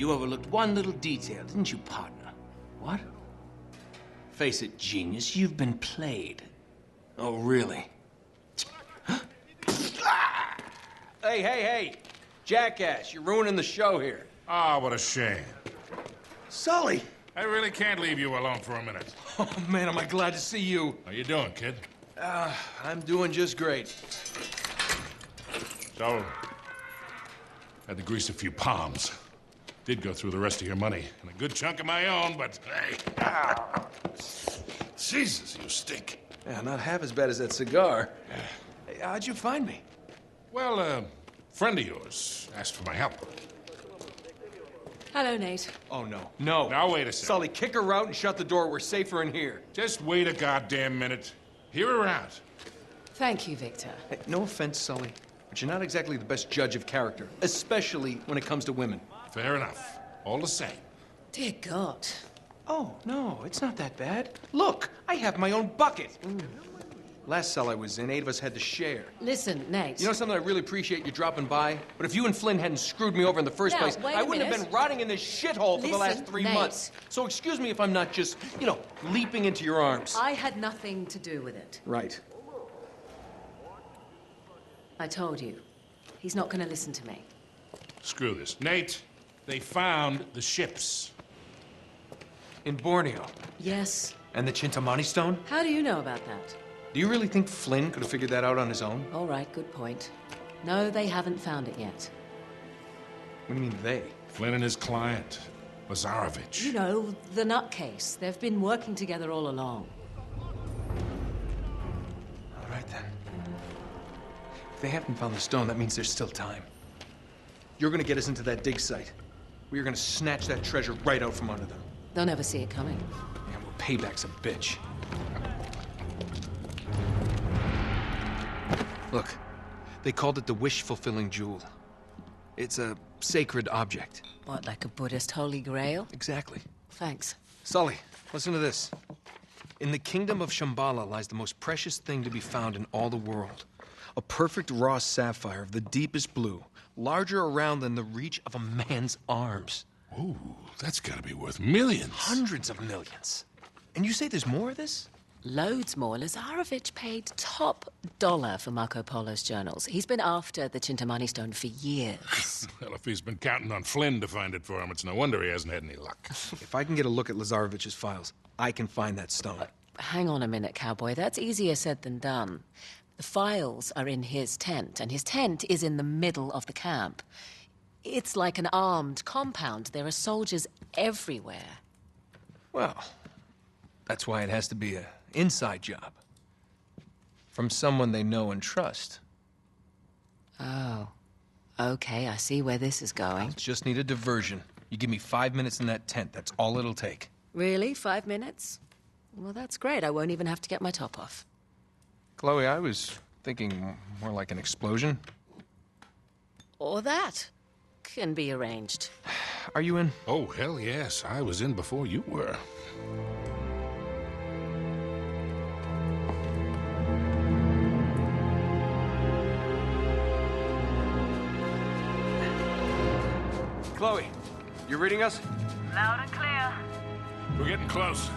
You overlooked one little detail, didn't you, partner? What? Face it, genius, you've been played. Oh, really? Hey! Jackass, you're ruining the show here. Ah, what a shame. Sully! I really can't leave you alone for a minute. Oh, man, am I glad to see you. How you doing, kid? I'm doing just great. So, had to grease a few palms. Did go through the rest of your money, and a good chunk of my own, but hey. Jesus, you stink. Yeah, not half as bad as that cigar. Hey, how'd you find me? Well, a friend of yours asked for my help. Hello, Nate. Oh, no. No. Now, wait a second. Sully, kick her out and shut the door. We're safer in here. Just wait a goddamn minute. Hear her out. Thank you, Victor. Hey, no offense, Sully, but you're not exactly the best judge of character, especially when it comes to women. Fair enough. All the same. Dear God. Oh, no, it's not that bad. Look, I have my own bucket. Last cell I was in, 8 of us had to share. Listen, Nate. You know something? I really appreciate you dropping by, but if you and Flynn hadn't screwed me over in the first place, wait I a wouldn't have minute. been rotting in this shithole for the last Listen, 3 Nate. months. So excuse me if I'm not just, leaping into your arms. I had nothing to do with it. Right. I told you. He's not going to listen to me. Screw this. Nate, they found the ships. In Borneo. Yes. And the Chintamani stone? How do you know about that? Do you really think Flynn could have figured that out on his own? All right, good point. No, they haven't found it yet. What do you mean, they? Flynn and his client, Lazarovich. You know, the nutcase. They've been working together all along. All right, then. If they haven't found the stone, that means there's still time. You're gonna get us into that dig site. We are gonna snatch that treasure right out from under them. They'll never see it coming. Man, well, Payback's a bitch. Look, they called it the wish-fulfilling jewel. It's a sacred object. What, like a Buddhist holy grail? Exactly. Thanks. Sully, listen to this. In the kingdom of Shambhala lies the most precious thing to be found in all the world. A perfect raw sapphire of the deepest blue, larger around than the reach of a man's arms. Ooh, that's gotta be worth millions. Hundreds of millions. And you say there's more of this? Loads more. Lazarovich paid top dollar for Marco Polo's journals. He's been after the Chintamani stone for years. Well, if he's been counting on Flynn to find it for him, it's no wonder he hasn't had any luck. If I can get a look at Lazarovich's files, I can find that stone. Hang on a minute, cowboy. That's easier said than done. The files are in his tent, and his tent is in the middle of the camp. It's like an armed compound. There are soldiers everywhere. Well, that's why it has to be an inside job. From someone they know and trust. Oh. Okay, I see where this is going. Just need a diversion. You give me 5 minutes in that tent, that's all it'll take. Really? 5 minutes? Well, that's great. I won't even have to get my top off. Chloe, I was thinking more like an explosion. Or that. Can be arranged. Are you in? Oh, hell yes. I was in before you were. Chloe, you reading us? Loud and clear. We're getting close.